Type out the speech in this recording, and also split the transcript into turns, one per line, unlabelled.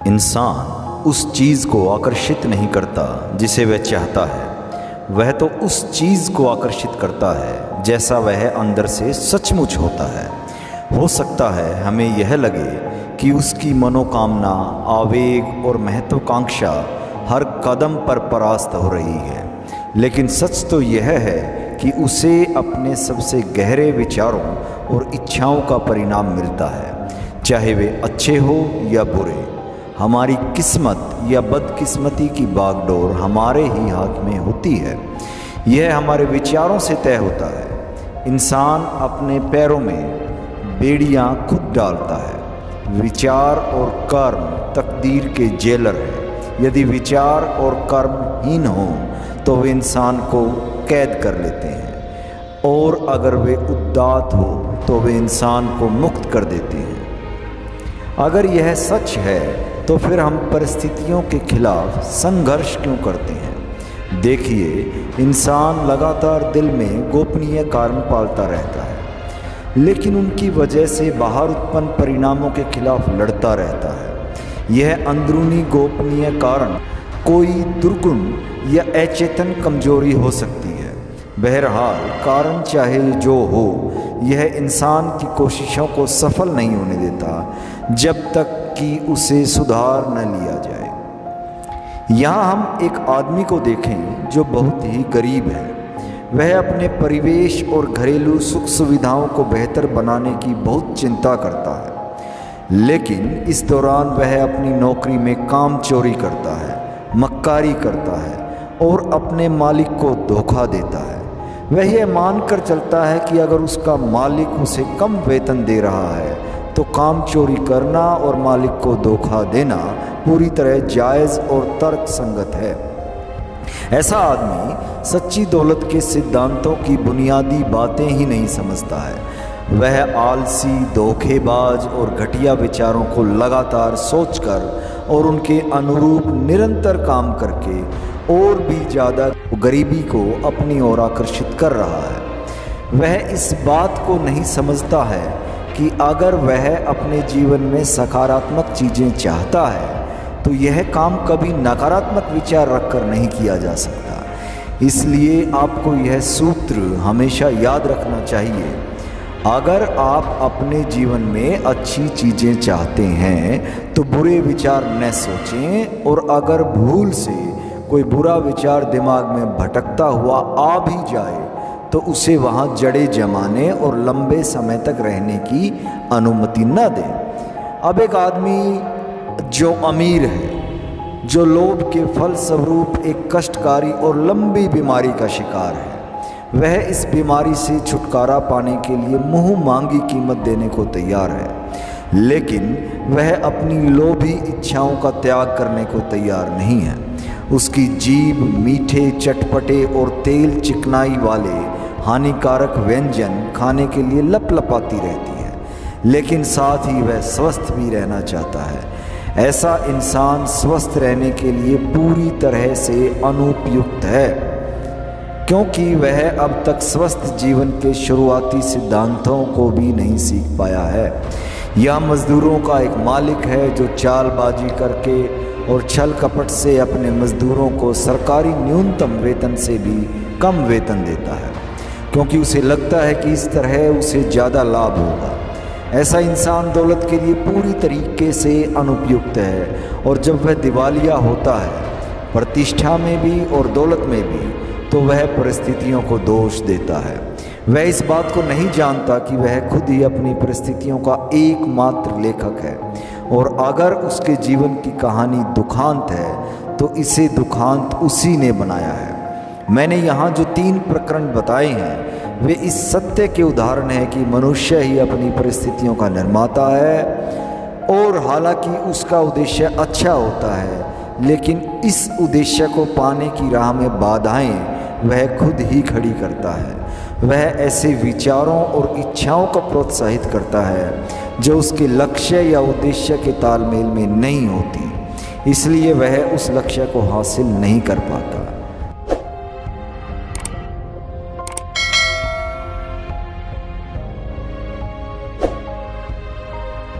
इंसान उस चीज़ को आकर्षित नहीं करता जिसे वह चाहता है, वह तो उस चीज़ को आकर्षित करता है जैसा वह अंदर से सचमुच होता है। हो सकता है हमें यह लगे कि उसकी मनोकामना, आवेग और महत्वाकांक्षा हर कदम पर परास्त हो रही है, लेकिन सच तो यह है कि उसे अपने सबसे गहरे विचारों और इच्छाओं का परिणाम मिलता है, चाहे वे अच्छे हो या बुरे। हमारी किस्मत या बदकिस्मती की बागडोर हमारे ही हाथ में होती है। यह हमारे विचारों से तय होता है। इंसान अपने पैरों में बेड़ियां खुद डालता है। विचार और कर्म तकदीर के जेलर हैं। यदि विचार और कर्महीन हों तो वे इंसान को कैद कर लेते हैं, और अगर वे उदात्त हो तो वे इंसान को मुक्त कर देते हैं। अगर यह सच है तो फिर हम परिस्थितियों के खिलाफ संघर्ष क्यों करते हैं? देखिए, इंसान लगातार दिल में गोपनीय कारण पालता रहता है, लेकिन उनकी वजह से बाहर उत्पन्न परिणामों के खिलाफ लड़ता रहता है। यह अंदरूनी गोपनीय कारण कोई दुर्गुण या अचेतन कमजोरी हो सकती है। बहरहाल, कारण चाहे जो हो, यह इंसान की कोशिशों को सफल नहीं होने देता जब तक कि उसे सुधार न लिया जाए। यहाँ हम एक आदमी को देखें जो बहुत ही गरीब है। वह अपने परिवेश और घरेलू सुख सुविधाओं को बेहतर बनाने की बहुत चिंता करता है, लेकिन इस दौरान वह अपनी नौकरी में काम चोरी करता है, मक्कारी करता है और अपने मालिक को धोखा देता है। वह यह मानकर चलता है कि अगर उसका मालिक उसे कम वेतन दे रहा है तो काम चोरी करना और मालिक को धोखा देना पूरी तरह जायज़ और तर्कसंगत है। ऐसा आदमी सच्ची दौलत के सिद्धांतों की बुनियादी बातें ही नहीं समझता है। वह आलसी, धोखेबाज और घटिया विचारों को लगातार सोचकर और उनके अनुरूप निरंतर काम करके और भी ज़्यादा गरीबी को अपनी ओर आकर्षित कर रहा है। वह इस बात को नहीं समझता है कि अगर वह अपने जीवन में सकारात्मक चीज़ें चाहता है तो यह काम कभी नकारात्मक विचार रखकर नहीं किया जा सकता। इसलिए आपको यह सूत्र हमेशा याद रखना चाहिए। अगर आप अपने जीवन में अच्छी चीज़ें चाहते हैं तो बुरे विचार न सोचें, और अगर भूल से कोई बुरा विचार दिमाग में भटकता हुआ आ भी जाए तो उसे वहाँ जड़े जमाने और लंबे समय तक रहने की अनुमति न दें। अब एक आदमी जो अमीर है, जो लोभ के फलस्वरूप एक कष्टकारी और लंबी बीमारी का शिकार है, वह इस बीमारी से छुटकारा पाने के लिए मुंह मांगी कीमत देने को तैयार है, लेकिन वह अपनी लोभी इच्छाओं का त्याग करने को तैयार नहीं है। उसकी जीभ मीठे, चटपटे और तेल चिकनाई वाले हानिकारक व्यंजन खाने के लिए लपलपाती रहती है, लेकिन साथ ही वह स्वस्थ भी रहना चाहता है। ऐसा इंसान स्वस्थ रहने के लिए पूरी तरह से अनुपयुक्त है, क्योंकि वह अब तक स्वस्थ जीवन के शुरुआती सिद्धांतों को भी नहीं सीख पाया है। यह मज़दूरों का एक मालिक है जो चालबाजी करके और छल कपट से अपने मज़दूरों को सरकारी न्यूनतम वेतन से भी कम वेतन देता है, क्योंकि उसे लगता है कि इस तरह उसे ज़्यादा लाभ होगा। ऐसा इंसान दौलत के लिए पूरी तरीके से अनुपयुक्त है, और जब वह दिवालिया होता है, प्रतिष्ठा में भी और दौलत में भी, तो वह परिस्थितियों को दोष देता है। वह इस बात को नहीं जानता कि वह खुद ही अपनी परिस्थितियों का एकमात्र लेखक है, और अगर उसके जीवन की कहानी दुखांत है तो इसे दुखांत उसी ने बनाया है। मैंने यहाँ जो 3 प्रकरण बताए हैं वे इस सत्य के उदाहरण हैं कि मनुष्य ही अपनी परिस्थितियों का निर्माता है, और हालांकि उसका उद्देश्य अच्छा होता है, लेकिन इस उद्देश्य को पाने की राह में बाधाएं वह खुद ही खड़ी करता है। वह ऐसे विचारों और इच्छाओं को प्रोत्साहित करता है जो उसके लक्ष्य या उद्देश्य के तालमेल में नहीं होती, इसलिए वह उस लक्ष्य को हासिल नहीं कर पाता।